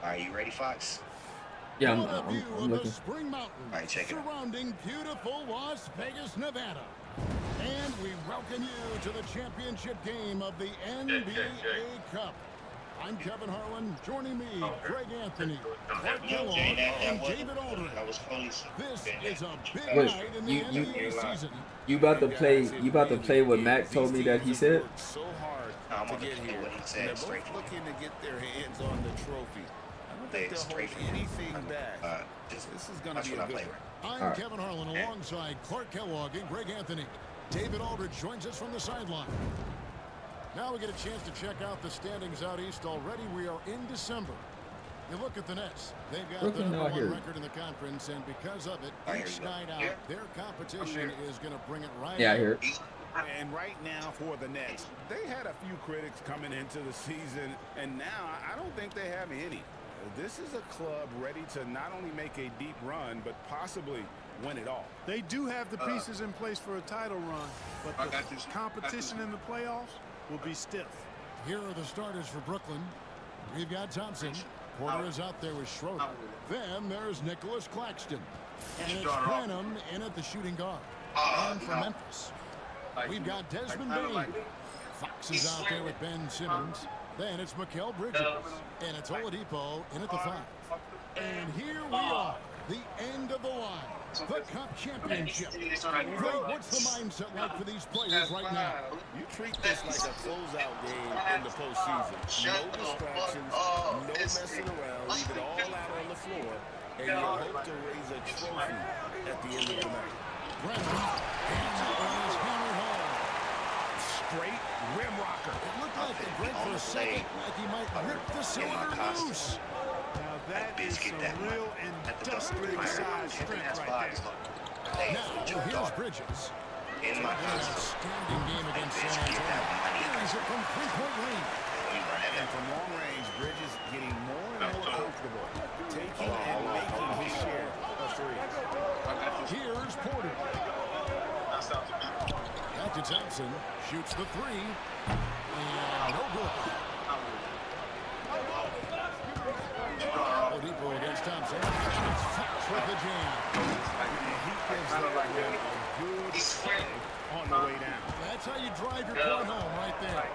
right, you ready, Fox? Yeah, What a view I'm of the looking. Spring Mountains All right, check it out. surrounding beautiful Las Vegas, Nevada. And we welcome you to the championship game of the NBA Cup. I'm Kevin Harlan. Joining me, Greg Anthony, Clark Kellogg, and David Aldridge. This is a big Wait, night in the you NBA season. you about to play? You about to play what Mac told me that he said? So hard No, I'm to gonna get play here. what he And said they're straight both from looking to get their hands on the trophy. I don't think they'll straight hold from anything back. Just This is going to that's be what a I good play. one. I'm Kevin Harlan alongside Clark Kellogg and Greg Anthony. David Aldridge joins us from the sideline. Now we get a chance to check out the standings out east already. We are in December. You look at the Nets. They've got the number one record in the conference, and because of it, each night out, their competition is going to bring it right. Yeah, I hear. And right now for the Nets, they had a few critics coming into the season, and now I don't think they have any. This is a club ready to not only make a deep run, but possibly win it all. They do have the pieces in place for a title run, but the competition in the playoffs will be stiff. Here are the starters for Brooklyn. We've got Thompson. Porter is out there with Schroeder. Then there's Nicholas Claxton. And it's Branham in at the shooting guard. And for Memphis, we've got Desmond Bain. Fox is out there with Ben Simmons. Then it's Mikal Bridges. And it's Oladipo in at the 5. And here we are, the end of the line. The Cup Championship. Greg, what's the mindset like for these players right now? You treat this like a closeout game in the postseason. No distractions, no messing around, leave it all out on the floor, and you hope to raise a trophy at the end of the night. Brennan, hands up on his hammer home. Straight rim rocker. It looked like the break for a second, like he might rip the cylinder loose. Now that is some real industrial-sized strength right there. Now, here's Bridges. In my An outstanding game against San Antonio. Here's it from three-point range. And from long range, Bridges getting more and more comfortable, taking and making his share of threes. Here's Porter. Back to Thompson. Shoots the 3. And no good. Oladipo against Thompson. It's Fox with the jam. He gives that rim a good spray on the way down. That's how you drive your point home right there.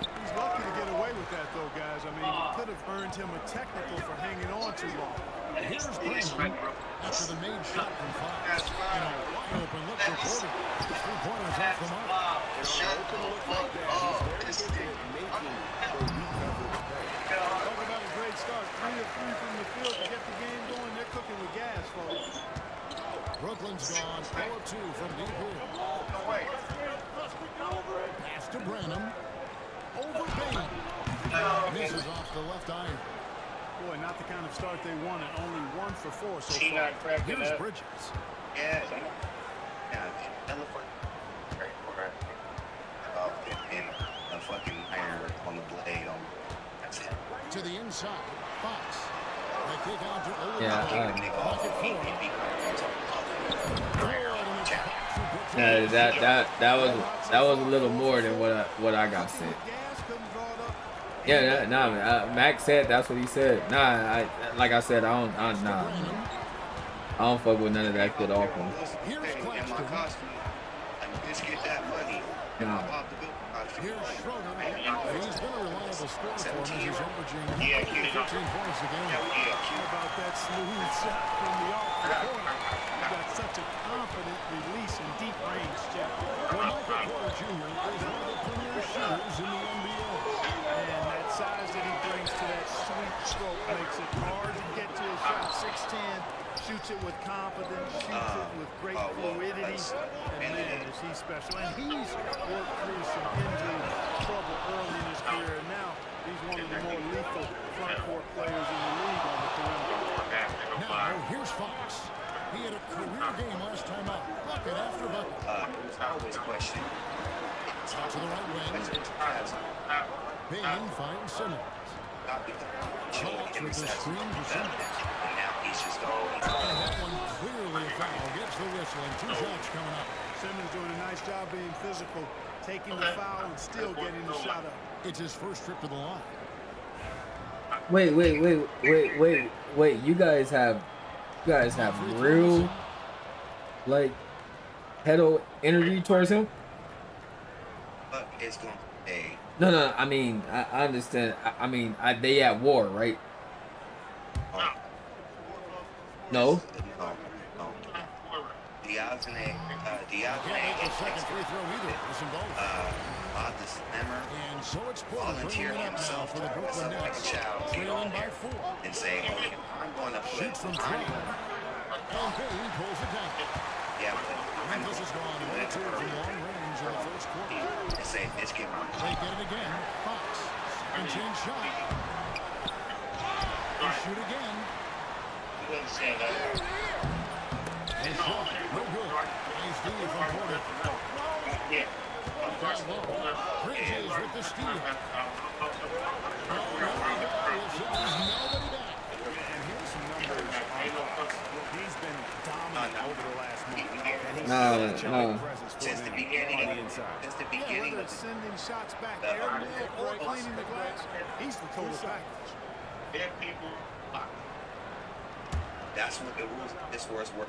He's lucky to get away with that, though, guys. I mean, it could have earned him a technical for hanging on too long. Here's Brandon after the made shot from Fox. And a wide open look for Porter. His 3-pointers off the mark. Open look like that. He's very good at making the weak coverage play. Talk about a great start. 3 of 3 from the field to get the game going. They're cooking with gas, folks. Brooklyn's gone 0 of 2 from deep here. Pass to Branham. Over Bain. Misses off the left iron. Boy, not the kind of start they wanted. Only 1 for 4 so far. Here's Bridges. Yeah. That looked like in a fucking iron on the blade. That's it. To the inside. Fox. They kick out to Oladipo. Yeah, Pocket 4. that was a little more than what I got said. Yeah, Max said that's what he said. Like I said, I don't fuck with none of that good offense. Here's Claxton. Just get that money. Here's Schroeder. He's been a reliable scorer for him. He's averaging 15 points a game. How about that smooth shot from the off the corner? He got such a confident release in deep range, too. Well, Michael Porter Jr. is one of the premier shooters in the NBA. And that size that he brings to that sweep stroke makes it hard to get to his shot. 6'10", shoots it with confidence, shoots it with great fluidity. And man, is he special. And he's worked through some injury trouble early in his career. And now he's one of the more lethal front court players in the league on the perimeter. Now, here's Fox. He had a career game last time out. Bucket after bucket. I always question. Out to the right wing. Bain finds Simmons. Fox with the screen to Simmons. And now he's just going. And that one clearly a foul. Gets the whistle and 2 shots coming up. Simmons doing a nice job being physical, taking the foul and still getting the shot up. It's his first trip to the line. Wait. You guys have real like pedo energy towards him? Fuck, it's gonna stay. No. I mean, I understand. They at war, right? No. Diaz and Second free throw either. Listen both. Bob the Slammer And so it's volunteer himself for to the dress Brooklyn up like a Nets. child, get Trailing on by there 4. and say, okay, I'm going to put Shoots from 3. And Payne pulls it down. yeah, but I'm Memphis has gone 1-2 from long range in the first quarter. and say, let's get my They get it again. Fox. Second chance shot. They shoot again. And shot. No good. Nice D from Porter. Down low. Bridges with the steal. Nobody back. And here's some numbers on Fox. He's been dominant over the last month. And he's No. such a big presence for since the them beginning on of the inside. Whether it's sending shots back there or cleaning the glass, he's the total package. That's what the rules of this was work.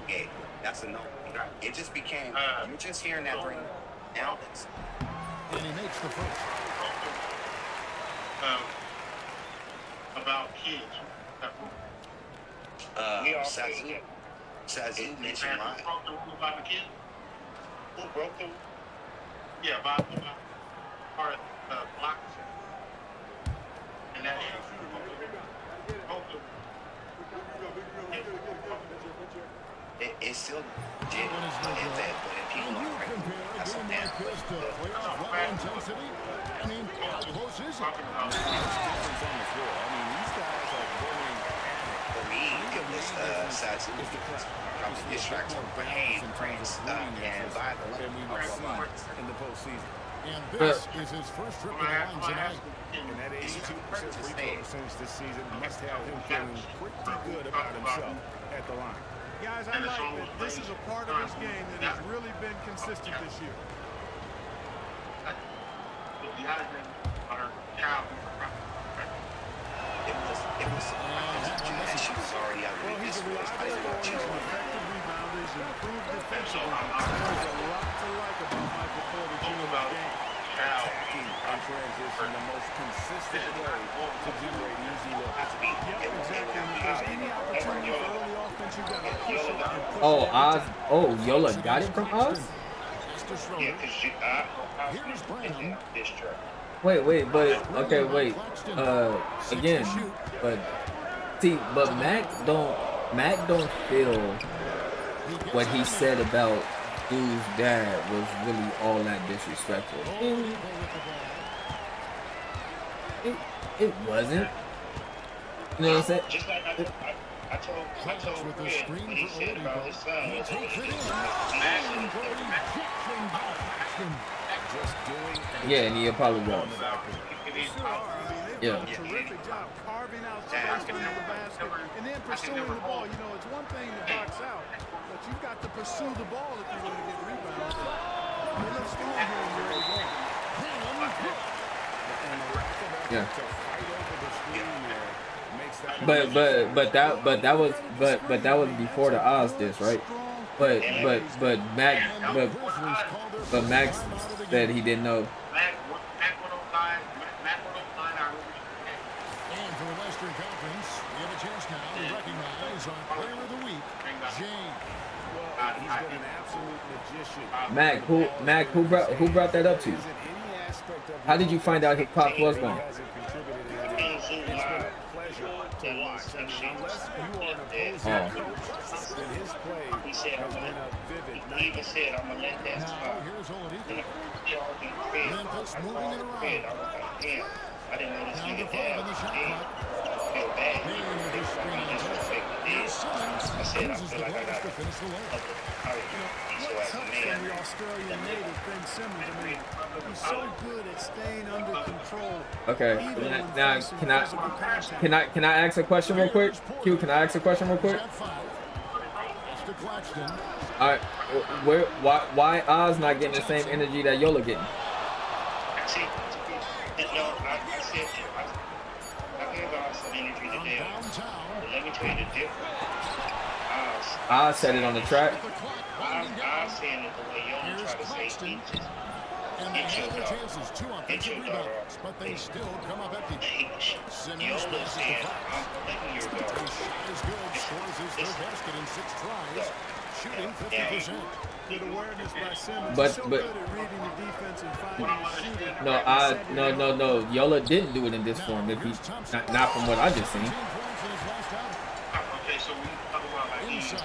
Okay, that's a no. It just became, you're just hearing that ring. Now it's And he makes the first. About kids. Sazu mentioned mine. Who broke the rule about the kids? Who broke the rule? Yeah, about blocks. And that is broke the It's still legit. But if people You don't compare a that's game a like this to players' level intensity. I mean, how close is it? There's difference on the floor. I mean, these guys are going for me, it was Sazu probably distracted from Payne, Prince, and by the than we would see in the postseason. And this is his first trip to the line tonight. And that 82% free throw percentage this season must have him feeling pretty good about himself at the line. Guys, I like that this is a part of his game that has really been consistent this year. It was she was already out Well, of he's this a was I didn't want to choose one. effective rebounder. He's improved defensively. There's a lot to like about Michael Porter Jr.'s game. Attacking and transition, the most consistent way to generate easy looks. Yep, exactly. And if there's any opportunity for early offense, you got to push it and push Oh, it. Oz. Oh, Yola got it from Oz. Mr. Schroeder. Here's Branham. Wait, but okay, wait. Again, but see, but Mac don't feel what he said about dude's dad was really all that disrespectful. It wasn't. You know what I'm saying? Just like I told With the Fred screen when he for said about his son. He takes it in. Massive. Just doing Yeah, and he apologized. Sure are. I mean, they've Yeah. done a terrific job carving out space under the basket and then pursuing the ball. You know, it's one thing to box out, but you've got to pursue the ball if you're going to get rebounds. They look strong here in the early game. and the lack of effort Yeah. to fight over the screen there makes that But that was before the Oz diss, right? But Max said he didn't know. And for the Western Conference, we have a chance now to recognize our Player of the Week, James. well, he's been an absolute magician. Mac, who brought that up to you? Isn't any aspect of How did you find out his pop was he gone? hasn't contributed in it. It's been a pleasure to watch. And unless you are an opposing coach, then his play has been a vivid night. Now, here's Oladipo. Memphis moving it around. I didn't know this Down to nigga 5 in the shot clock. Payne with his screen on top. Here's Simmons. Uses the glass to finish the layup. What comes from the Australian native, Ben Simmons? I mean, he's so good at staying under control. Okay. Even when Now facing physical contact. can I ask a question real quick? Q, can I ask a question real quick? Shot 5. That's to Claxton. All right. Why Oz not getting the same energy that Yola getting? See, no, I said, I gave between the damn. But let me tell you the difference. I said it on the track. I'm saying it the way y'all try to say inches. And they had their chances, 2 offensive rebounds, but they still come up empty. Simmons passes to Fox. He shot is good, scores his third basket in 6 tries, shooting 50%. Good awareness by Simmons. But- So but- good at reading the defense and finding the shooting. No. Yola didn't do it in this form. If he, not from what I just seen. 17 points in his last outing. Okay, so we talk about like these. Inside.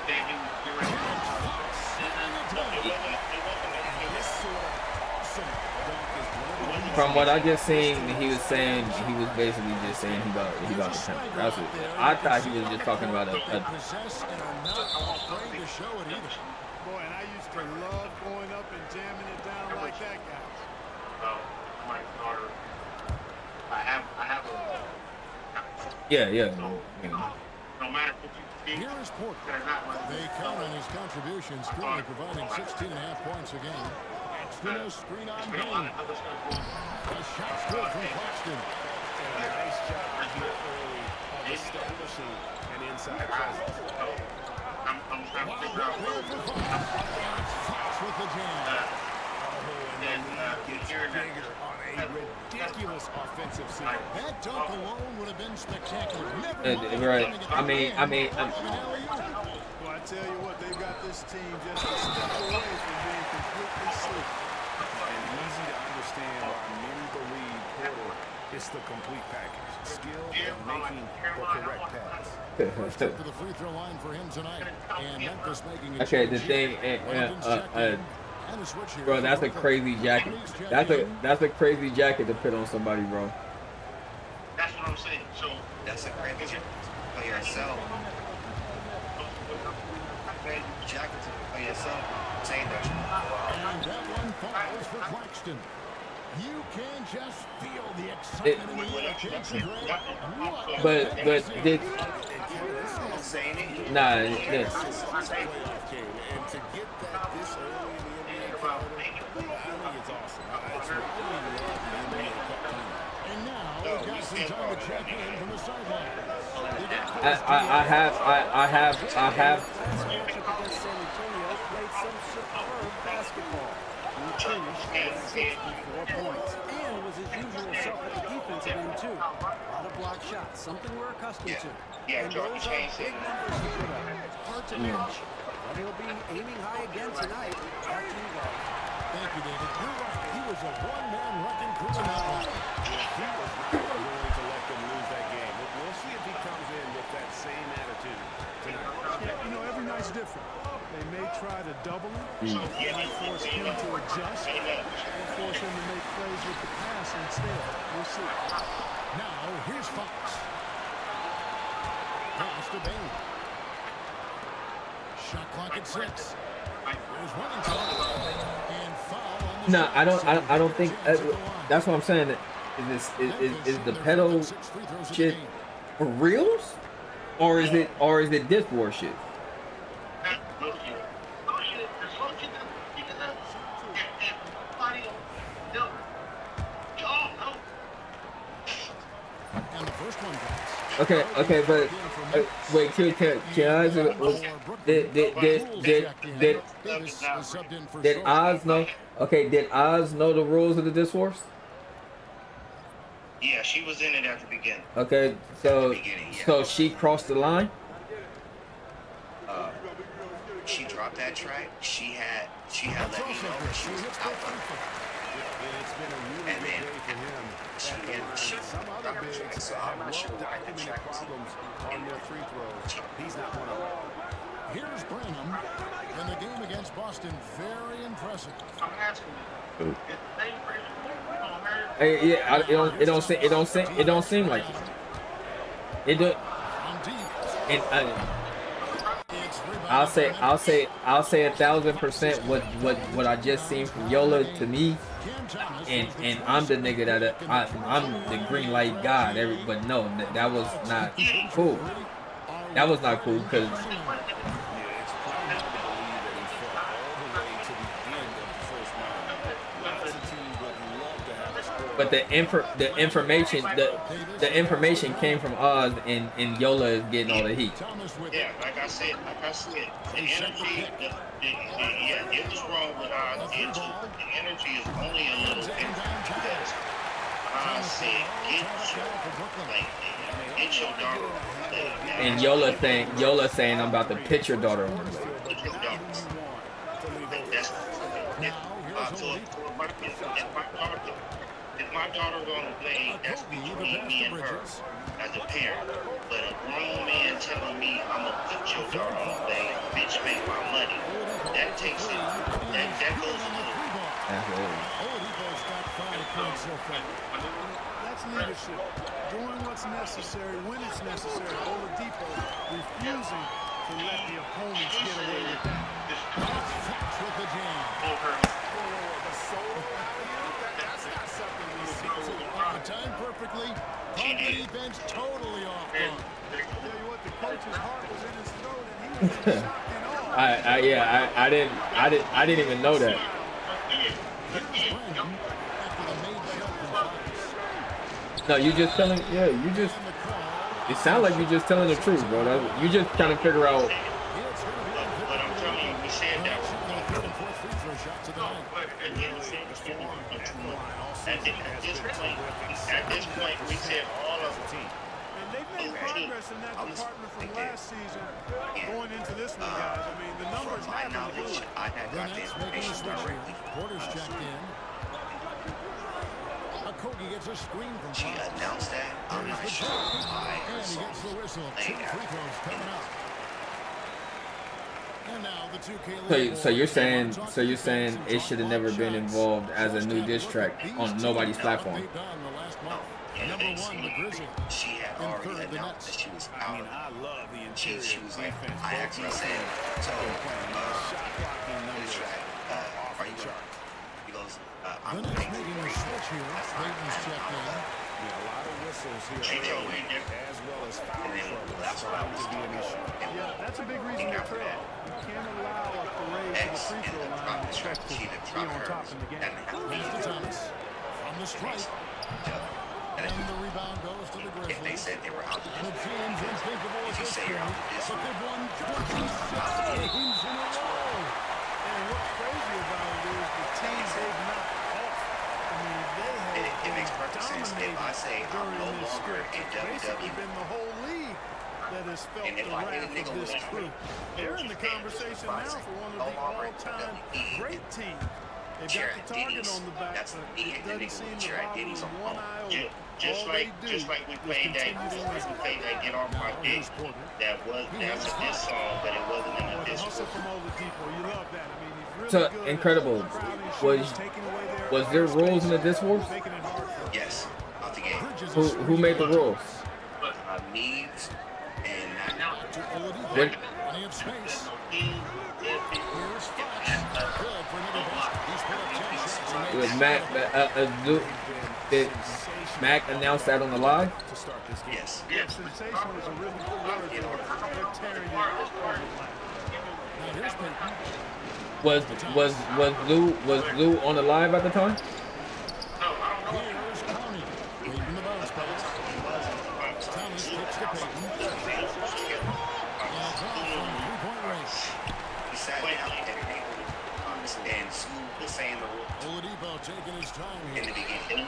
Then you're right. This sort of awesome dunk is one of the From what I just seen, he was basically just saying he about to count. That's what I thought he was just talking about they possess and are not afraid to show it either. Boy, and I used to love going up and jamming it down like that, guys. My daughter. I have a. yeah. No matter what you think, Here is Porter. they're not like They count on his contributions, currently providing 16.5 points a game. Claxton a screen on There's been a lot Bain. of other stuff going on. The shot's good from Claxton. Nice job here early of establishing an inside presence. So, I'm trying to Wide figure out there for Fox. And it's Fox with the jam. and Gets hearing that. bigger on a ridiculous offensive scene. That dunk alone would have been spectacular. Never mind Right. running it I mean, down. Well, I tell you what, they've got this team just a step away from being completely sleep. And easy to understand why many believe Porter is the complete package. Skill and making the correct pass. First trip to the free throw line for him tonight. And Memphis making a Okay, the change thing, here. Lincoln's checked in. And a switch here bro, for that's a Porter. crazy jacket. That's a crazy jacket to put on somebody, bro. That's what I'm saying. So, That's a great picture. Play yourself. Great jacket to play yourself. Say that. And that one falls for Claxton. You can just feel the excitement in the air. Can't you, Greg? What But did Don't say anything. nah this Playoff game, and to get that this early in the NBA calendar, I think it's awesome. It's why we love the NBA Cup team. And now we've got some time to check in from the sideline. I have Matchup against San Antonio played some superb basketball. He finished with 64 points and was his usual self at the defensive end too. A lot of block shots, something we're accustomed to. Yeah, And Jordan those are changed big it. numbers he put up. It's hard to match, but he'll be aiming high again tonight. Back to you guys. Thank you, David. You're right. He was a one-man wrecking crew in that one. He was not willing to let them lose that game. We'll see if he comes in with that same attitude tonight. You know, every night's different. They may try to double him. They might force him to adjust. Or force him to make plays with the pass instead. We'll see. Now, here's Fox. Pass to Bain. Shot clock at 6. There's running time. And foul on the no shot. I don't think Chance at the line. that's what I'm saying. Is the pedal shit for reals, or is it this war shit? And the first one goes. Okay, but wait, can I ask you, Davis is subbed in for did Schultz. Oz know? Okay, did Oz know the rules of the discourse? Yeah, she was in it at the beginning. Okay, so beginning, yeah. so she crossed the line. She dropped that track. She had let me know that she was out on it. It's been a really And good then day for him. she Some other dropped the track, bigs so I'm not sure why the documented track was problems on their free throws. He's not one of them. Here's Branham. In the game against Boston, very impressive. I'm asking you. If they bring Hey, yeah, it don't seem like it. It do, From deep, and it's rebounded I'll say by 1,000% what I just seen from Yola to me, Cam Thomas. and I'm the nigga that I'm the green light god. But no, that was not cool. That was not cool because Yeah, it's probably hard to believe that he fought all the way to the end of the first round. Lots of teams would love to have a score But the information came from Oz, and Yola is getting all the heat. Yeah, like I said, the energy, yeah, it was wrong with Oz did too. The energy is only a little different because Oz said, get your daughter on the leg. And Yola saying, I'm about to pitch your daughter on the leg. Put your daughters. That's if my daughter's on the blade, that's between me and her as a parent. But a grown man telling me I'm gonna put your daughter on the blade, bitch, make my money. That takes it. That goes a little. That's leadership. Doing what's necessary when it's necessary. Oladipo refusing to let the opponents get away with that. With the jam. That's not something we see too. Timed perfectly. Home defense totally off guard. Tell you what, the coach's heart was in his throat, and he was in shock and awe. I didn't even know that. No, you just telling. Yeah, you just. It sounds like you're just telling the truth, bro. You just trying to figure out. But I'm telling you, we said that. At this point, we said all of the team. And they've made progress in that department from last season going into this one, guys. I mean, the numbers have improved. I had got the information directly. Porter's checked in. Kogi gets a screen from She announced that. I'm not sure why. And he gets the whistle. 2 free throws coming up. And now the 2K So you're saying it should have never been involved as a new diss track on nobody's platform. Number 1, the Grizzlies. She had already announced that she was out of it. She was like, I actually said, so, this track, are you going? He goes, I'm Then it's making a switch here. Peyton's checked in. A lot of whistles here as well as foul trouble. That's what I was doing. Yeah, that's a big reason to trail. You can't allow a parade to the free throw line and expect to be on top in the game. Here's to Thomas. From the strike. And the rebound goes to the Grizzlies. If they said they were out of The this, team's unthinkable at if you this say you're point, out of this, but they've won 26 games in a row. And what's crazy about it is the team they've knocked off. I mean, they have it makes perfect sense if I say I'm during no this longer stretch. in It's basically WWE. been the whole league that has felt And if the I hit a wrath nigga of this with a crew. They're in the conversation now for one of the all-time great teams. They've got the target on the back, but it doesn't seem to bother them one iota. Just like we played that Get Off My Dick. That's a diss song, but it wasn't in a diss Hustle from Oladipo, you love that. I mean, he's really So good. incredible. Was there rules in the diss wars? Making it hard for Yes, out the gate. Who made the rules? Needs and What? Plenty of space. Here's Fox. Good for another basket. He's put up 10 shots. It was did Mac announce that on the live? To start this game. yes. sensational is a really good word. They're tearing it apart. Now here's Peyton. Was Lou on the live at the time? Here's Connie. Peyton the bounce pass. Thomas kicks to Peyton. And a drop from three-point range. He sat down and Sue was saying the rules Oladipo taking his time in here. the beginning. And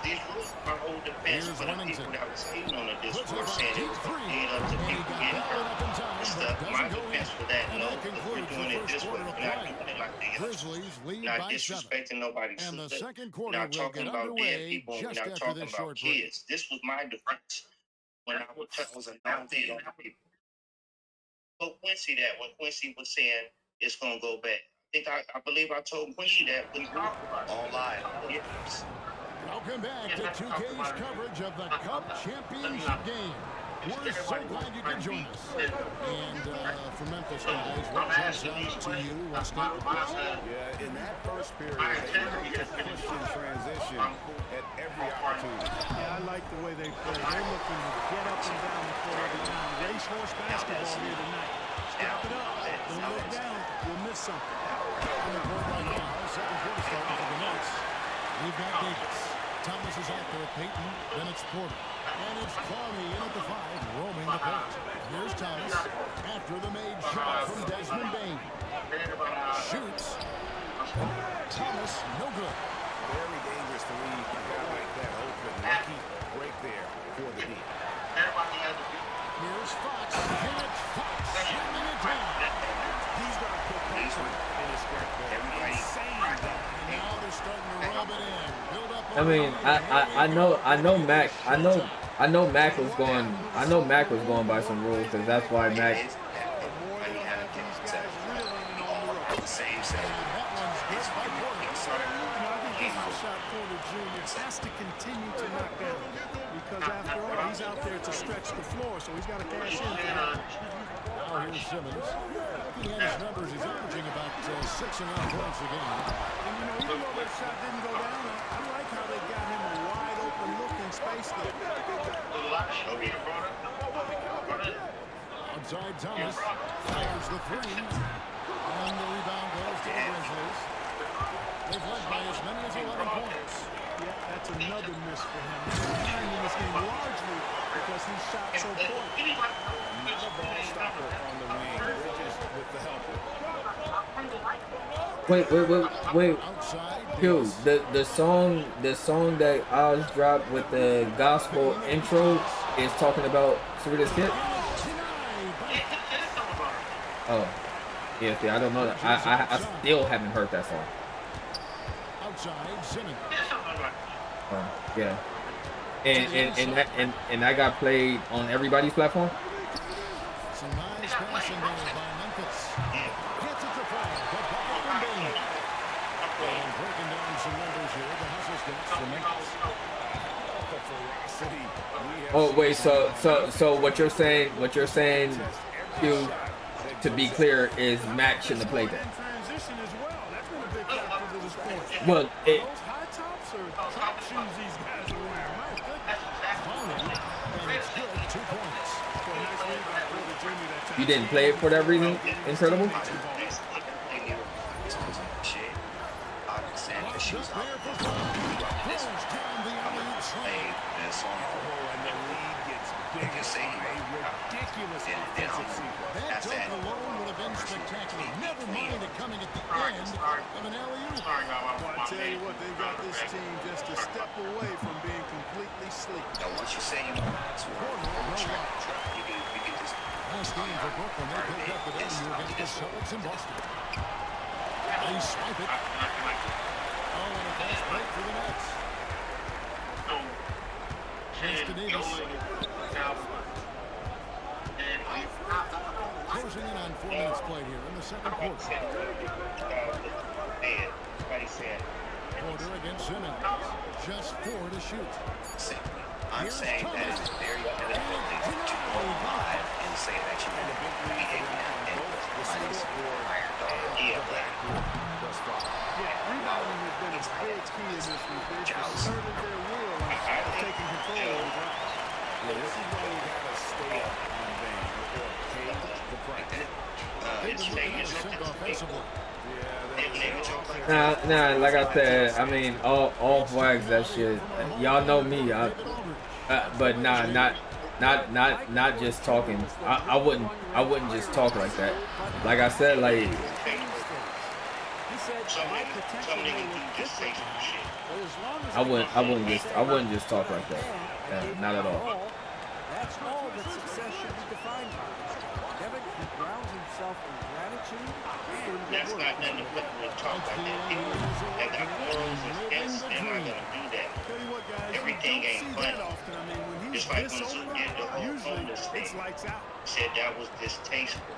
these rules are whole defense for the people that was hating on the Discord saying it was lead up to people getting hurt and stuff. My defense for that, no, because we're doing it this way. We're not doing it like the Grizzlies lead not by 7. disrespecting nobody's And the sister. second We're quarter not will talking get about dead underway people. We're just not after talking this about short break. kids. This was my defense when I was a known thing on people. told Quincy that when Quincy was saying it's gonna go back. I believe I told Quincy that when All live. yes. Welcome back to 2K's coverage of the Cup Championship game. We're so glad you could join us. And for Memphis guys, what jumps out to you? What's that? Yeah, in that first period, they looked to push in transition at every opportunity. Yeah, I like the way they play. They're looking to get up and down the court every time. Racehorse basketball here tonight. Step it up. Don't look down. You'll miss something. On the court right now, second quarter starting for the Nets. We've got Davis. Thomas is out there. Peyton. Then it's Porter. And it's Clowney in at the 5, roaming the court. Here's Thomas after the made shot from Desmond Bain. Shoots. Thomas, no good. Very dangerous to leave a guy like that open. Lucky break there for the D. Here's Fox. And it's Fox slamming it down. He's going to put pressure in his square court. Insane. Now they're starting to rub it in. Build up I mean, I know Mac was going by some rules because that's why Mac. Same set. Shot corner junior has to continue to knock down because after all he's out there to stretch the floor, so he's got to cash in for that. Now here's Simmons. Looking at his numbers, he's averaging about 6.5 points a game. And you know, even though that shot didn't go down, I like how they got him a wide open look in space there. Outside Thomas fires the 3. And the rebound goes to the Grizzlies. They've led by as many as 11 points. Yeah, that's another miss for him. He's behind in this game largely because he shot so poor. Another ball stopper on the wing. Bridges with the help. Wait. Outside. Dude, the song that Oz dropped with the gospel intro is talking about Sabrina's kid. Oh, yeah. See, I don't know. I still haven't heard that song. Outside Simmons. Yeah. And that got played on everybody's platform. Some nice passing there by Memphis. Gets it to Fred. The bucket from Bain. And breaking down some numbers here. The hustle stats for Memphis. Oh wait, so what you're saying, Q, to be clear, is Mac shouldn't have played that. Transition as well. That's been a big factor to this point. Well, Those high tops or drop shoes these guys are wearing. My goodness. And it's good. 2 points. So a nice rebound for the junior that time. You didn't play it for that reason? Incredible. Shit. I understand the shoes. Just there for Fred. Close down the alley-oop slam. This song. And the lead gets bigger. Just saying. A ridiculous offensive sequence. That dunk alone would have been spectacular. Never mind it coming at the end of an alley-oop. Well, I tell you what, they got this team just a step away from being completely sleep. Now, once you say you want to, you can just. Last game for Brooklyn, they picked up the W against the Celtics in Boston. They swipe it. Oh, and a fast break for the Nets. Chance to Davis. Closing in on 4 minutes played here in the second quarter. Porter against Simmons. Just 4 to shoot. I'm saying that it's very difficult to go live and say that you want to be able to Rebounding has been a big key in this one. They've asserted their will and taking control of the ground. This is why you got to stay up on Bain or pay the price. They've been looking to sink offensively. Nah, like I said, I mean, all flags, that shit. Y'all know me, but nah, not just talking. I wouldn't just talk like that. Like I said, like. I wouldn't just talk like that. Yeah, not at all. That's all that success should be defined by. Kevin, he grounds himself in gratitude and That's not nothing to put in talk like that. People that got morals and sense, they're not gonna do that. Tell you what, guys, Everything you don't ain't see funny. that often. I mean, when he's Just like this when Zoo open, did the whole usually homeless it's thing. lights out. Said that was distasteful.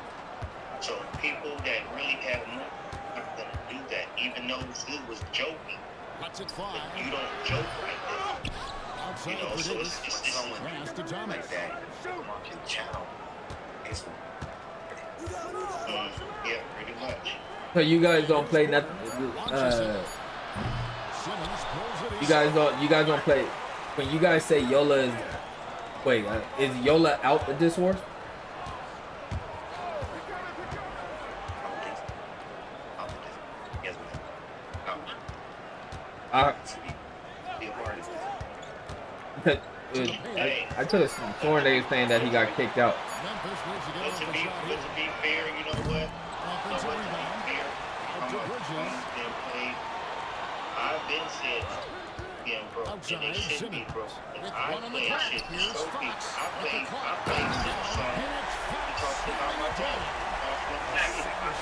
So people that really have more are gonna do that, even though Zoo was joking. Lets it fly. You don't joke like that. Outside You know, for so Davis. it's someone Pass to Thomas. like that on your channel. It's Yeah, pretty much. So you guys don't play nothing. Simmons pulls it in. You guys don't play. When you guys say Yola is, wait, is Yola out at this war? I could have sworn they were saying that he got kicked out. Memphis needs to get But off to the be, shot but here. to be fair, you know what? Offensive rebound. Up to Bridges. I've been said them broke, and they Outside, should be Simmons. broke. With I one on the play clock. shit Here's so big. Fox. I At the play clock. Simmons song. And it's You Fox. talking about my brother? I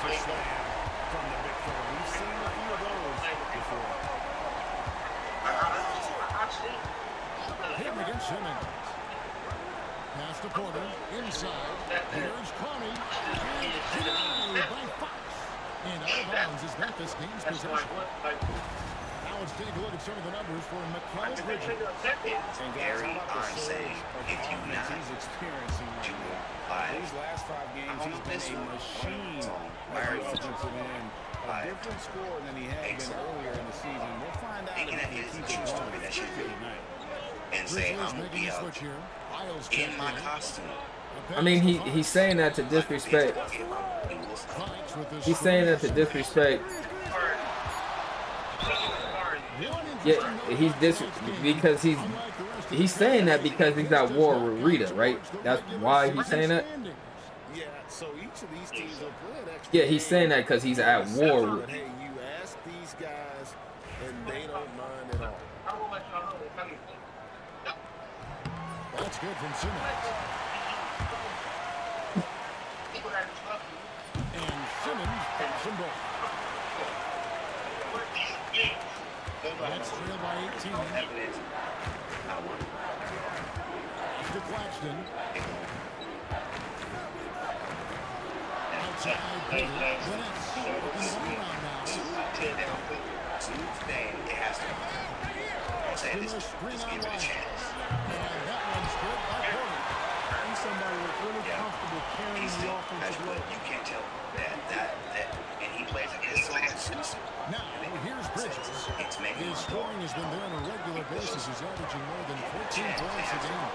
play From the big four. We've seen a few of those before. Him against Simmons. Pass to Porter. Inside. Here's Connie. And denied by Fox. And out of bounds as Memphis gains possession. Now let's take a look at some of the numbers for McCall Bridges. And guys, Gary, how about the I'm surge saying, of if you offense not he's experiencing right do now. These last 5 games, he's been a machine at the offensive end. A different score than he had been earlier in the season. We'll find out if he can keep it going tonight. and say Grizzlies I'm gonna making be a out switch here. Isles in checked my in. costume. I mean, he's saying that to disrespect. Fox with his He's saying that to disrespect. Yeah, because he's saying that because he's at war with Rita, right? That's why he's saying that. Yeah, so each of these teams will play an extra. Yeah, he's saying that because he's at war with. But hey, you ask these guys, and they don't mind at all. That's good from Simmons. And Simmons picks them both. That's trailed by 18. Evidence. I want it. To Claxton. Outside, Peter. Winnets. Looking to go around now. Tuesday, it has to be. I'm saying this, just give it a chance. And that one's good by Porter. He's somebody that's really comfortable carrying He's the still, offensive but load. you can't tell that, and he plays against so exclusive. Now, here's Bridges. It's making His scoring has been there on a regular basis. He's averaging more than 14 points a game.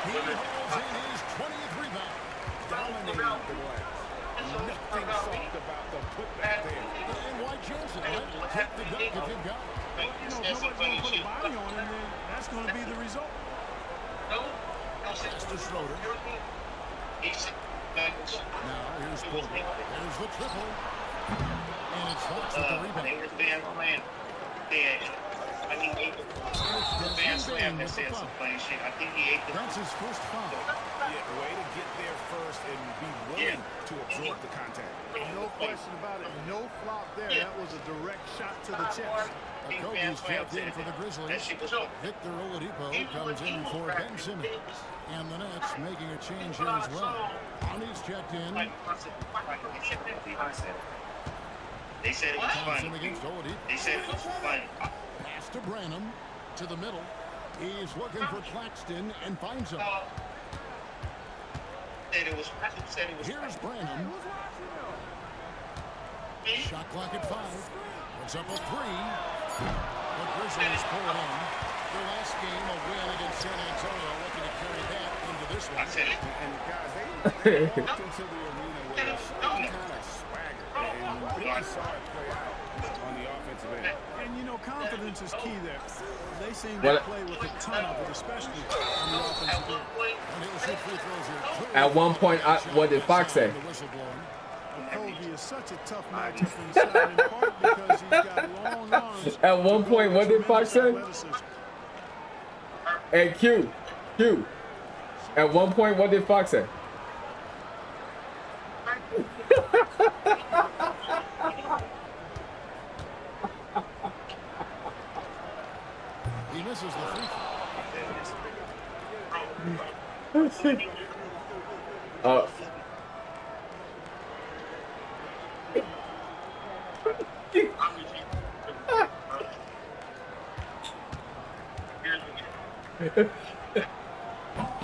He holds in his 20th rebound. Dominating the glass. Nothing soft about the putback there. And White Johnson, right? Take the dunk if you've got it. You know, if nobody's going to put a body on him, then that's going to be the result. Pass to Schroeder. Now, here's Porter. There's the triple. And it's Fox with the rebound. I think he ate the fan slam that said some funny shit. I think he ate the. That's his first foul. Yeah, way to get there first and be willing to absorb the contact. No question about it. No flop there. That was a direct shot to the chest. Kobe's checked in for the Grizzlies. Victor Oladipo comes in for Ben Simmons. And the Nets making a change here as well. Ani's checked in. They said it was Thompson fun. against Oladipo. They said it was fun. Pass to Branham. To the middle. He's looking for Claxton and finds him. Here's Branham. Shot clock at 5. Puts up a 3. The Grizzlies pull it in. Their last game, a win against San Antonio, looking to carry that into this one. I said it. And guys, they walked into the arena with a certain kind of swagger. And we really saw it play out on the offensive end. And, you know, confidence is key there. They seem to play with a ton of it, especially on the offensive end. And he'll shoot free throws here. At one point, what did Fox say? The whistle blowing. Kobe is such a tough matchup inside, in part because he's got long arms. At one point, what did Fox say? Hey, Q. At one point, what did Fox say? He misses the free throw.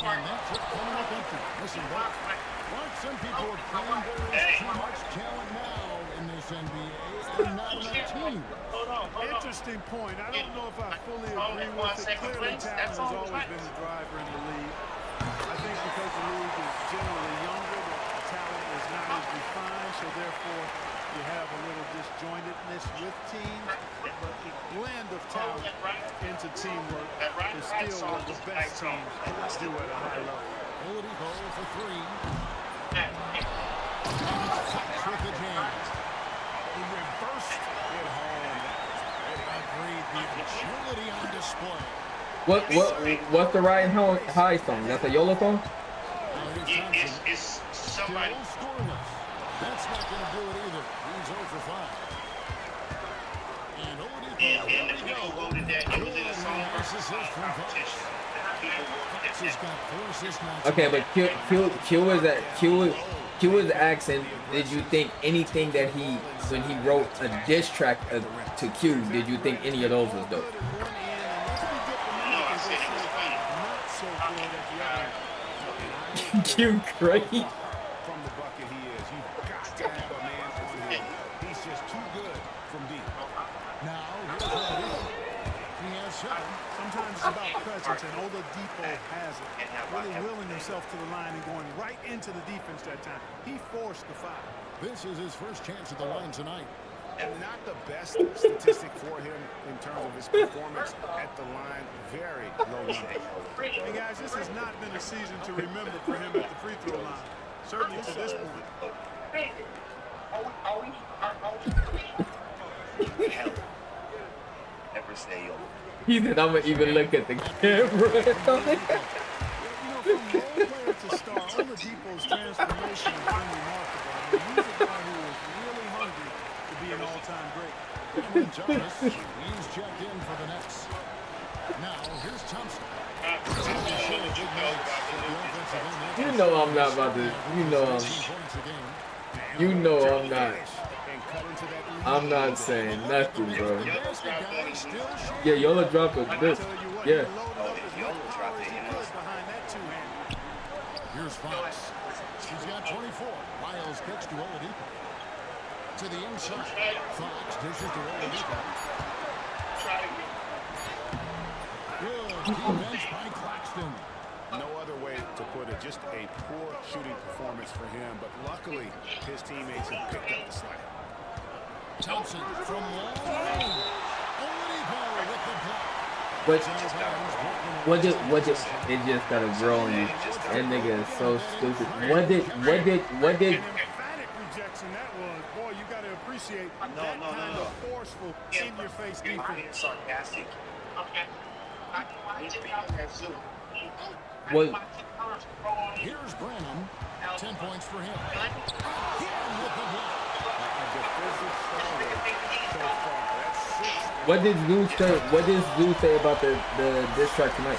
And that trip coming up empty. Listen, Buck, like some people have claimed there is too much talent now in this NBA and not enough team. Interesting point. I don't know if I fully agree with it. Clearly, talent has always been the driver in the league. I think because the league is generally younger, the talent is not as refined, so therefore You have a little disjointedness with teams, but the blend of talent into teamwork is still what the best teams do at a high level. Oladipo for three. With the jam. He reversed it home. Agreed. The agility on display. What's the Ryan High song? That's a YOLO song? It's somebody. Still scoreless. That's not going to do it either. He's 0 for 5. And Oladipo. And the people voted that it was in a song versus song competition. He's got 4 assists now. Okay, but Q was asking, did you think anything that when he wrote a diss track to Q, did you think any of those was dope? No, I said it was funny. Q crazy. From the bucket he is. You've got to have a man on him. He's just too good from deep. Now, here's Oladipo. He has 7. Sometimes it's about presence, and Oladipo has it. Really willing himself to the line and going right into the defense that time. He forced the foul. This is his first chance at the line tonight. And not the best statistic for him in terms of his performance at the line. Very low number. Hey, guys, this has not been a season to remember for him at the free throw line. Certainly to this point. Hell. Never say yo. He said, I'm gonna even look at the camera. From role player to star, Oladipo's transformation has been remarkable. I mean, he's a guy who is really hungry to be an all-time great. Jonas, he's checked in for the Nets. Now, here's Thompson. You know I'm not about to. You know I'm not. I'm not saying nothing, bro. Yeah, Yola dropped a this. Yeah. Here's Fox. He's got 24. Miles kicks to Oladipo. To the inside. Fox dishes to Oladipo. Good defense by Claxton. No other way to put it. Just a poor shooting performance for him. But luckily, his teammates have picked up the slack. Thompson from long range. Oladipo with the block. What just it just gotta grow on you. That nigga is so stupid. What did Emphatic rejection that was. Boy, you gotta appreciate that kind of forceful in-your-face I'm defense. being sarcastic. what Here's Branham. 10 points for him. Again with the block. what did Zeus say about the diss track tonight?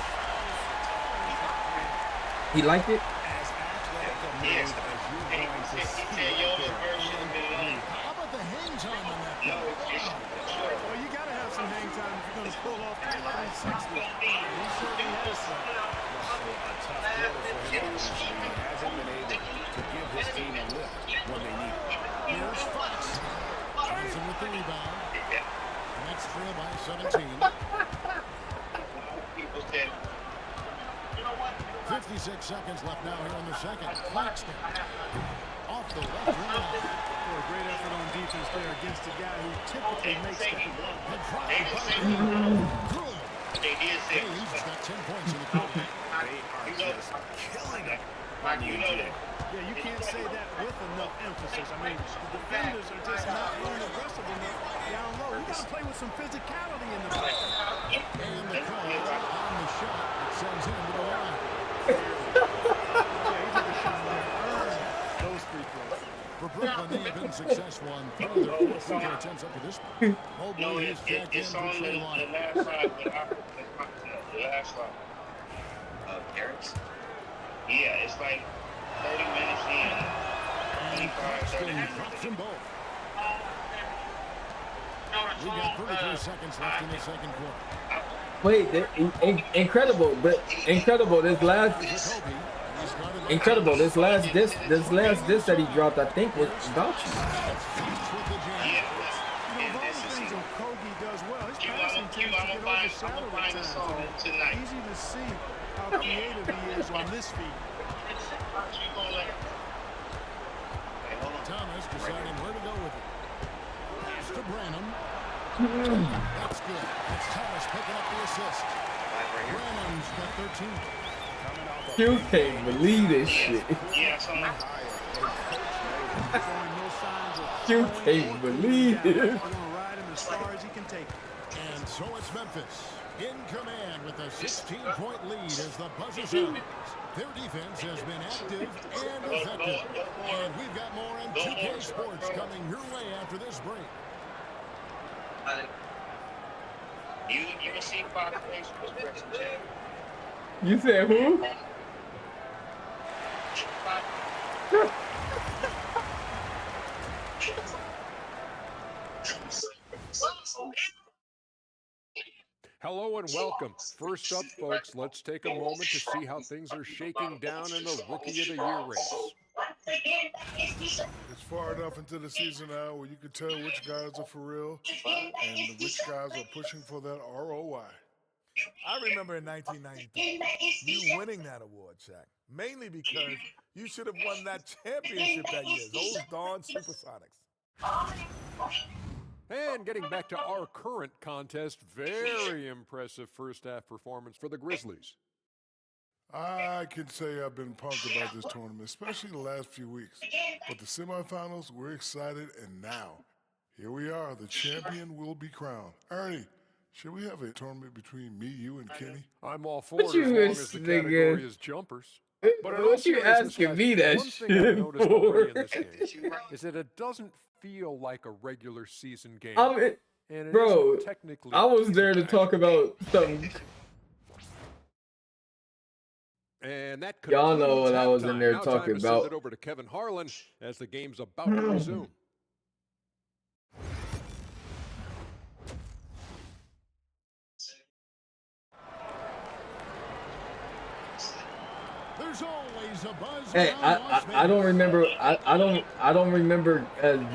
He liked it? Yes. How about the hang time on that? Well, you gotta have some hang time if you're gonna pull off the 360. He certainly has some. He hasn't been able to give his team a lift when they need it. Here's Fox. Johnson with the rebound. Next trail by 17. 56 seconds left now here in the second. Claxton. Off the left wing. A great effort on defense there against a guy who typically makes that. The drive by good. They He's got 10 points in the quarter. They are just killing it. Yeah, you can't say that with enough emphasis. I mean, the defenders are just not being aggressive enough down low. You got to play with some physicality in the paint. And the call on the shot that sends him to the line. Yeah, he took a shot there. Earned those free throws. For Brooklyn, they have been successful on 3 of their 4 free throw attempts up to this point. Mobley is jacked in It's for on the Trey Lyons. last slide. The last slide. Eric's? Yeah, it's like 30 minutes in. 25, 30 minutes. Drops them both. We got 33 seconds left in the second quarter. Wait, incredible, but incredible. This last disc that he dropped, I think, was about you. You know, those things that Kobe does well. His passing tends to get overshadowed at times. Tonight. Easy to see how creative he is on this feed. Thomas deciding where to go with it. to Branham. That's good. That's Thomas picking up the assist. Branham's got 13. You can't believe this shit. Yeah, so much. Showing no signs of You slowing can't or believe cooling down. it. We're going to ride him as far as he can take it. And so it's Memphis in command with a 16-point lead as the buzzer sounds. Their defense has been active and effective. And we've got more on 2K Sports coming your way after this break. You received 5 points for expression, Chad. You said who? Hello and welcome. First up, folks, let's take a moment to see how things are shaking down in the Rookie of the Year race. It's far enough into the season now where you can tell which guys are for real and which guys are pushing for that ROI. I remember in 1993, you winning that award, Shaq, mainly because you should have won that championship that year. Those darn Supersonics. And getting back to our current contest, very impressive first-half performance for the Grizzlies. I can say I've been pumped about this tournament, especially the last few weeks. But the semifinals, we're excited, and now, here we are. The champion will be crowned. Ernie, should we have a tournament between me, you, and Kenny? I'm all for it What as you long as the thinking? category is jumpers. But in all What you seriousness, asking guys, me that one thing shit I've noticed already in for? this game is that it doesn't feel like a regular season game. I mean, And it bro, isn't technically I was easy there to talk about something. And that Y'all know what I was in halftime. there Now talking time to send about. it over to Kevin Harlan as the game's about to resume. There's always a buzz. Hey, I don't remember. I don't remember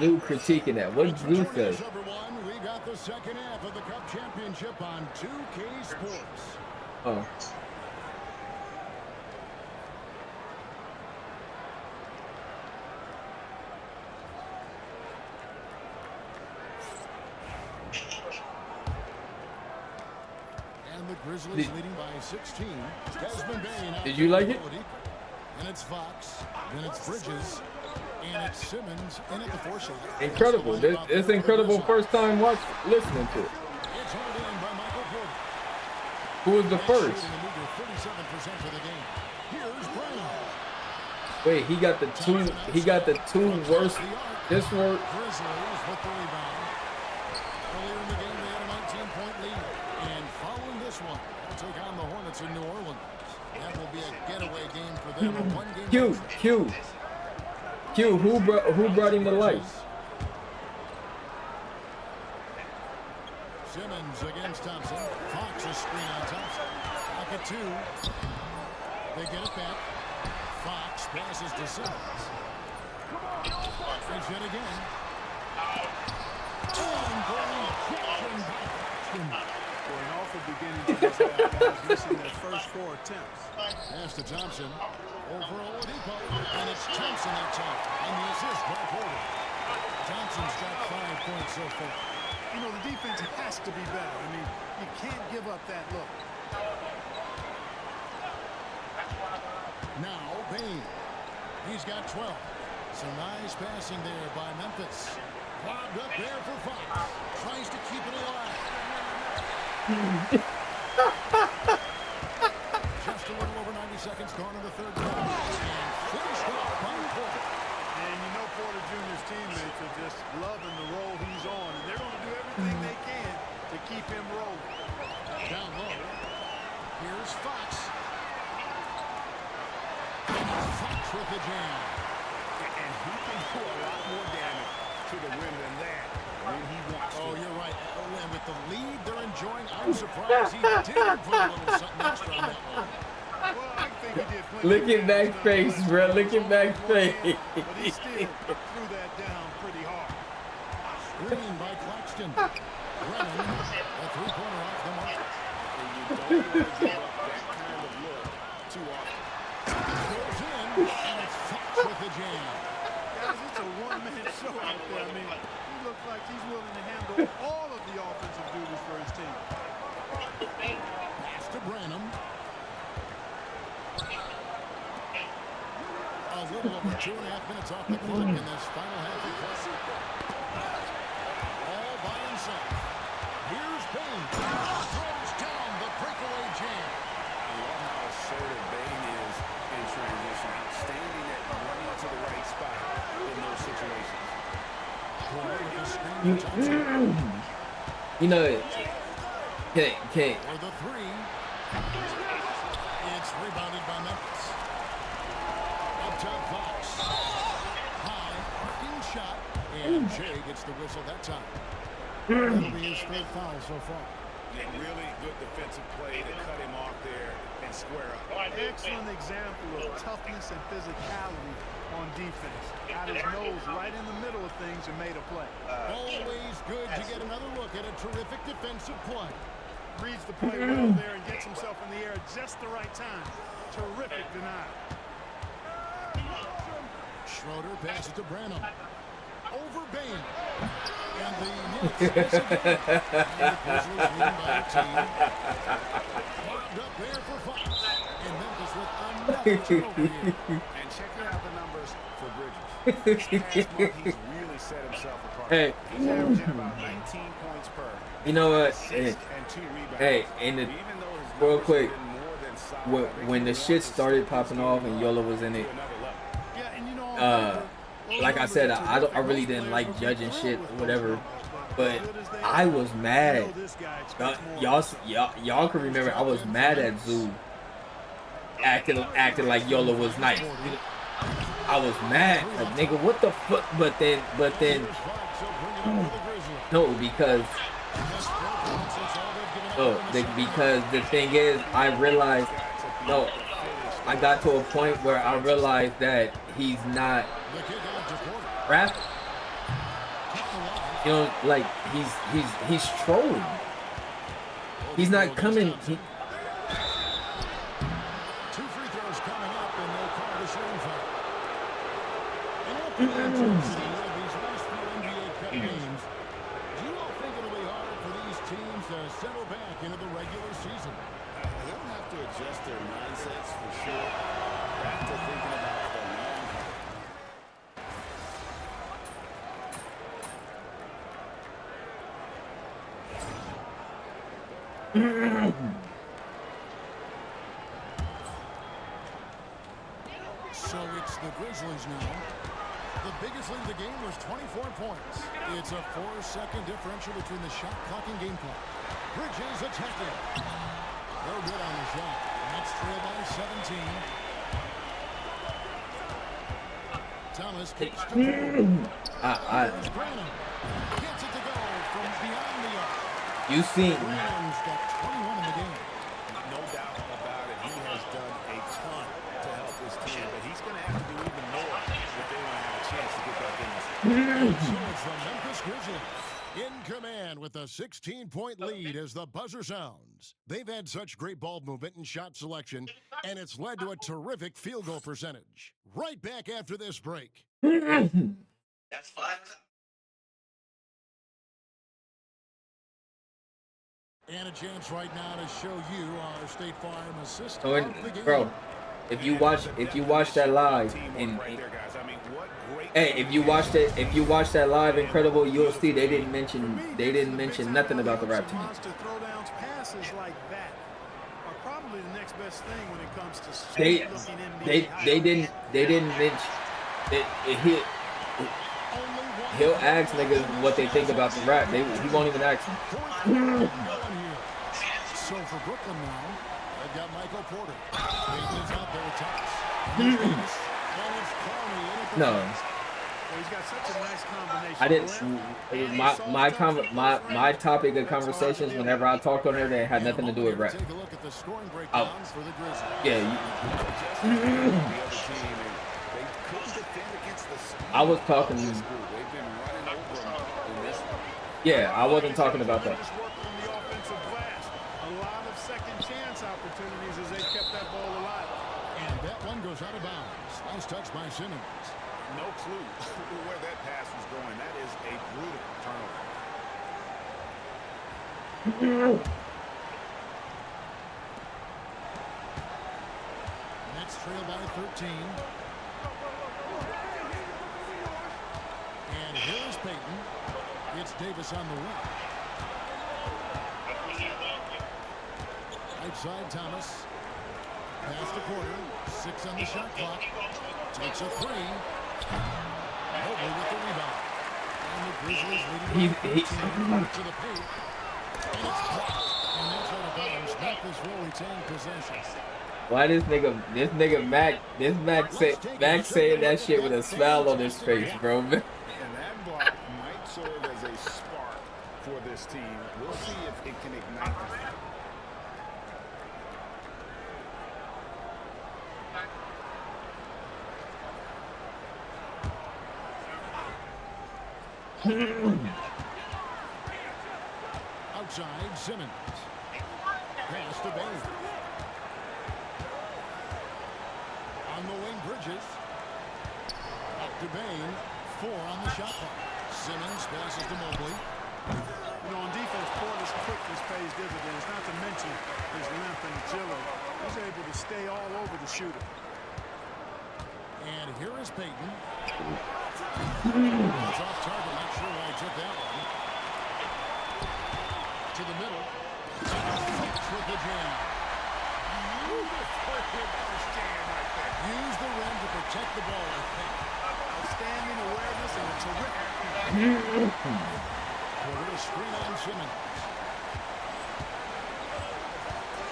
Zoo critiquing that. What did Zoo say? Everyone, we got the second half of the Cup Championship on 2K Sports. Oh. And the Grizzlies leading by 16. Desmond Bain. Did you like it? And it's Fox. Then it's Bridges. And it's Simmons in at the 4 shot. Incredible. It's incredible first time listening to it. It's hauled in by Michael Porter. Who was the first? Shooting a meager 47% for the game. Here's Brown. Wait, he got the two worst. This work. Grizzlies with the rebound. Earlier in the game, they had a 19-point lead. And following this one, they'll take on the Hornets in New Orleans. That will be a getaway game for them. A one-game Q, who brought him to life? Simmons against Thompson. Fox a screen on Thompson. Back at 2. They get it back. Fox passes to Simmons. Fish it again. And for rejection by For an awful beginning to this half, guys, missing their first 4 attempts. pass to Thompson. Over Oladipo. And it's Thompson that time. And the assist by Porter. Thompson's got 5 points so far. You know, the defense has to be better. I mean, you can't give up that look. Now Bain. He's got 12. Some nice passing there by Memphis. Lobbed up there for Fox. Tries to keep it alive. Just a little over 90 seconds gone in the third quarter. And finished off by Porter. And you know Porter Jr.'s teammates are just loving the role he's on. And they're going to do everything they can to keep him rolling. Down low. Here's Fox. Fox with the jam. And he can do a lot more damage to the rim than that when he wants to. Oh, you're right. Oh, and with the lead they're enjoying, I'm surprised he didn't put a little something extra on that one. Well, I think he did plenty Look of at back damage face, to bro. Look at back face. But he still threw that down pretty hard. Screen by Claxton. Brennan, a three-pointer off the mark. You don't want to give up that kind of look too often. Goes in, and it's Fox with the jam. Guys, it's a one-man show out there. I mean, you looks like he's willing to handle all of the offensive duties for his team. Pass to Branham. A little over 2.5 minutes off the clock in this final half of play. All by himself. Here's Bain. Throws down the breakaway jam. I love how assertive Bain is in transition. Outstanding at running to the right spot in those situations. You know, okay. For the three. It's rebounded by Memphis. Up top, Fox. High, arcing shot. And Jay gets the whistle that time. That'll be his third foul so far. A really good defensive play to cut him off there and square up. Excellent example of toughness and physicality on defense. Got his nose right in the middle of things and made a play. Always good to get another look at a terrific defensive play. Reads the play well there and gets himself in the air at just the right time. Terrific denial. Schroeder passes to Branham. Over Bain. And the Knicks miss again. And the Grizzlies leading by a team. Locked up there for Fox. And Memphis with another turnover here. And checking out the numbers for Bridges. This past month, he's really set himself apart. Hey. He's averaging about 19 points per. You know what? And 2 rebounds. Hey, and the, real quick, when the shit started popping off and Yola was in it, like I said, I really didn't like judging shit or whatever, but I was mad. Y'all can remember I was mad at Zoo acting like Yola was nice. I was mad, like nigga, what the fuck? But then, no, because the thing is, I realized, I got to a point where I realized that he's not rap. You know, like he's trolling. He's not coming. 2 free throws coming up, and they'll call the shooting foul. And after the intensity of these last few NBA Cup games, do you all think it'll be hard for these teams to settle back into the regular season? They'll have to adjust their mindsets for sure. Back to thinking about the long haul. So it's the Grizzlies now. The biggest lead of the game was 24 points. It's a 4-second differential between the shot clock and game clock. Bridges attacking. No good on the shot. Next trail by 17. Thomas kicks to Branham. Gets it to go from beyond the arc. You seen? Branham's got 21 in the game. No doubt about it. He has done a ton to help this team, but he's going to have to do even more if they want to have a chance to get back in this. So it's the Memphis Grizzlies in command with a 16-point lead as the buzzer sounds. They've had such great ball movement and shot selection, and it's led to a terrific field goal percentage. Right back after this break. That's fine. And a chance right now to show you our State Farm assistant. Bro, if you watch that live if you watch that live, incredible, you'll see they didn't mention nothing about the rap team. Monster throwdowns, passes like that are probably the next best thing when it comes to they didn't mention it. He'll ask niggas what they think about the rap. He won't even ask them. So for Brooklyn now, they've got Michael Porter. He's out there with Thomas. No. He's got such a nice combination. I didn't. My topic of conversations whenever I talked on there, they had nothing to do with rap. Take a look at the scoring breakdown for the Grizzlies. Yeah. I was talking. Yeah, I wasn't talking about that. A lot of second chance opportunities as they kept that ball alive. And that one goes out of bounds. Nice touch by Simmons. No clue where that pass was going. That is a brutal turnover. Nets trail by 13. And here is Payton. It's Davis on the wing. Right side, Thomas. Pass to Porter. 6 on the shot clock. Takes a 3. Mobley with the rebound. And the Grizzlies leading by 13 to the paint. And it's blocked. And that's out of bounds. Memphis will retain possession. Why this nigga Mac saying that shit with a smile on his face, bro? And that block might serve as a spark for this team. We'll see if it can ignite them. Outside, Simmons. Pass to Bailey. On the wing, Bridges. Back to Bain. 4 on the shot clock. Simmons passes to Mobley. You know, on defense, Porter's quickness pays dividends, not to mention his length and agility. He's able to stay all over the shooter. And here is Payton. It's off target. Not sure why he took that one. To the middle. With the jam. Use the rim to protect the ball, I think. Outstanding awareness and a terrific. Porter, screen on Simmons.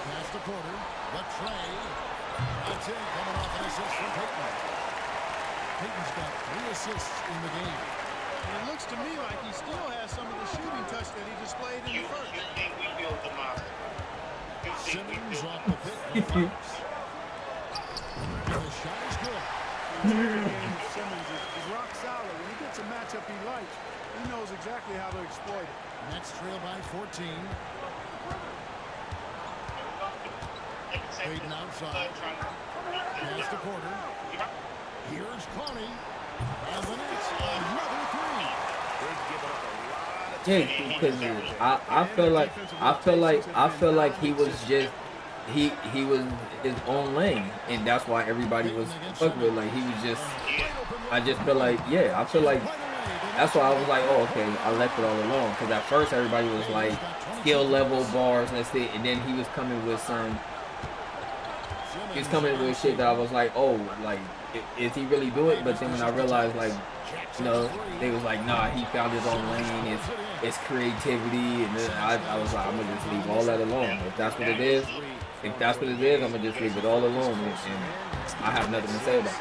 Pass to Porter. The tray. That's it. Coming off an assist from Payton. Payton's got 3 assists in the game. And it looks to me like he still has some of the shooting touch that he displayed in the first. Simmons off the pick. And the shot is good. Simmons is rock solid. When he gets a matchup he likes, he knows exactly how to exploit it. Nets trail by 14. Payton outside. Pass to Porter. Here's Clowney. And the Nets another 3. Yeah, because I feel like he was just he was his own lane, and that's why everybody was fucking with. Like he was just. I just feel like I feel like that's why I was like, oh okay, I left it all alone. Because at first everybody was like skill level bars, that's it, and then he was coming with some. He's coming with shit that I was like, oh, like, is he really do it? But then when I realized, like, you know, they was like, nah, he found his own lane. It's creativity, and then I was like, I'm gonna just leave all that alone. If that's what it is, I'm gonna just leave it all alone, and I have nothing to say about it.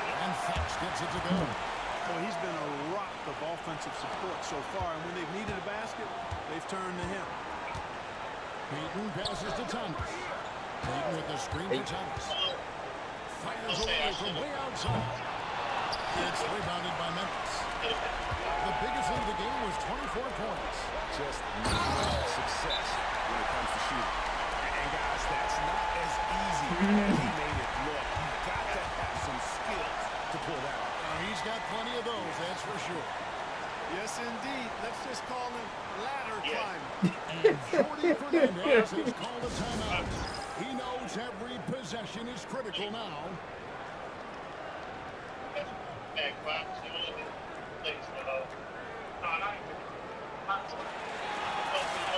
Well, he's been a rock of offensive support so far, and when they've needed a basket, they've turned to him. Payton passes to Thomas. Payton with the screen for Thomas. Fires away from way outside. It's rebounded by Memphis. The biggest lead of the game was 24 points. Just not success when it comes to shooting. And guys, that's not as easy as he made it look. You've got to have some skills to pull that off. He's got plenty of those, that's for sure. Yes, indeed. Let's just call him ladder climbing. And Jordy Fernandez has called a timeout. He knows every possession is critical now.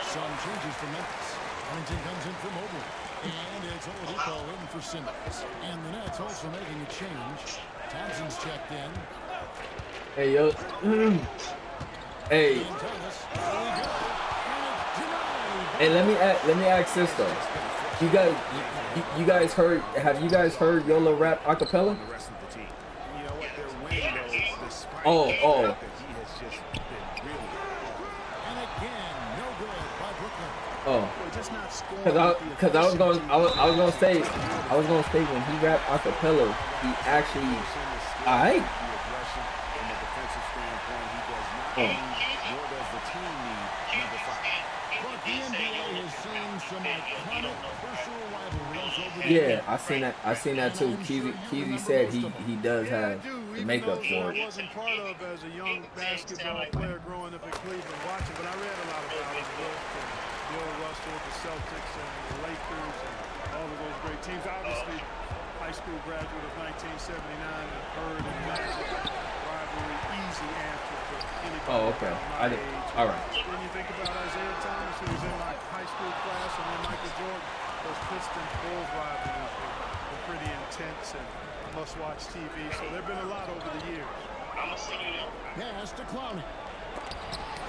Some changes for Memphis. Huntington comes in for Mobley. And it's Oladipo in for Simmons. And the Nets also making a change. Thompson's checked in. Hey, yo. Hey. Hey, let me ask this though. You guys heard? Have you guys heard Yola rap acapella? Oh. Oh. Cause I was gonna say when he rapped acapella, he actually, alright. Yeah, I seen that too. Keezy said he does have even make up those for that I it. wasn't part of as a young basketball player growing up in Cleveland watching, but I read a lot about it. Bill Russell, the Celtics, and the Lakers, and all of those great teams. Obviously, high school graduate of 1979, and Bird and Magic rivalry, easy answer for anybody. Oh, okay. My age. All right. Then you think about Isaiah Thomas, who was in my high school class, and then Michael Jordan. Those Pistons Bulls rivalries were pretty intense and must-watch TV. So there've been a lot over the years. Pass to Clowney.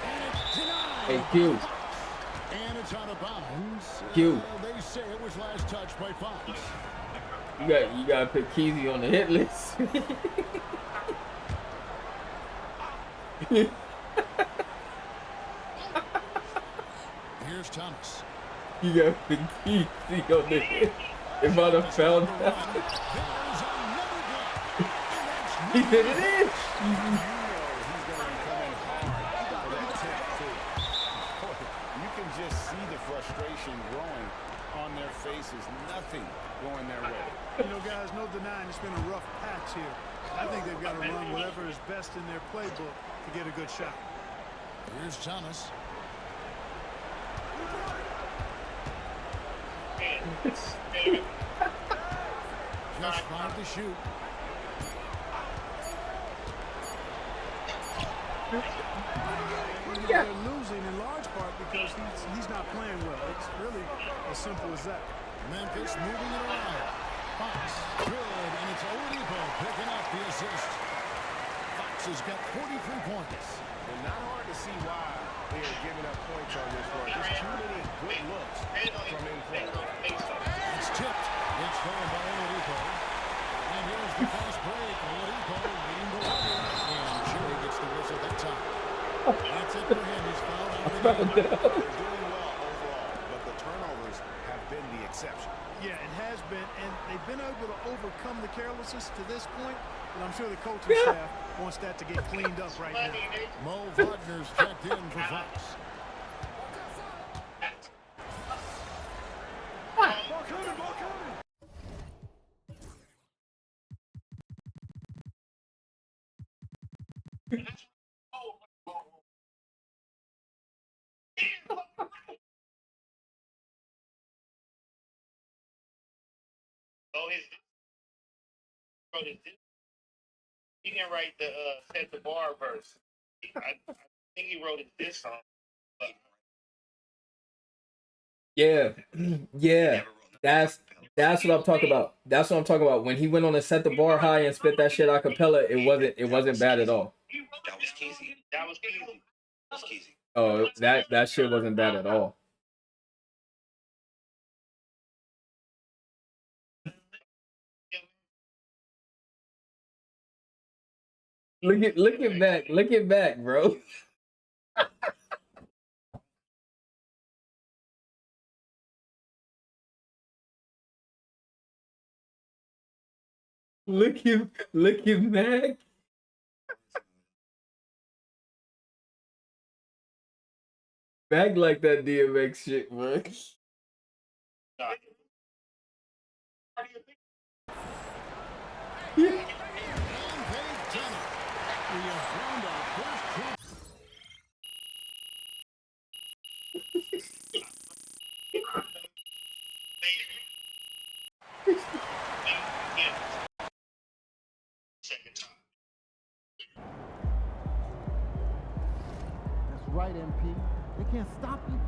And it's denied. Hey, Q. And it's out of bounds. Q. They say it was last touched by Fox. You gotta put Keezy on the hit list. Here's Thomas. You gotta put Keezy on the hit. If I'd have found that. He said it is. He's going to be coming hard for that tip, too. You can just see the frustration growing on their faces. Nothing going their way. You know, guys, no denying it's been a rough patch here. I think they've got to run whatever is best in their playbook to get a good shot. Here's Thomas. Just 5 to shoot. They're losing in large part because he's not playing well. It's really as simple as that. Memphis moving it around. Fox, good, and it's Oladipo picking up the assist. Fox has got 43 points. And not hard to see why they are giving up points on this one. Just too many good looks from in play. It's tipped. It's going by Oladipo. And here's the fast break. Oladipo leading the way. And Jerry gets the whistle that time. That's it for him. He's fouled out of the game. They're doing well overall, but the turnovers have been the exception. Yeah, it has been, and they've been able to overcome the carelessness to this point, but I'm sure the coaching staff wants that to get cleaned up right now. Mo Wagner's checked in for Fox. He didn't write the set the bar verse. I think he wrote it this song. Yeah, yeah. That's what I'm talking about. That's what I'm talking about. When he went on to set the bar high and spit that shit a cappella, it wasn't bad at all. That was Keezy. That was Keezy. That was Keezy. Oh, that shit wasn't bad at all. Look at back, bro. look at back. Back like that DMX shit, bro. That's right, MP. They can't stop you.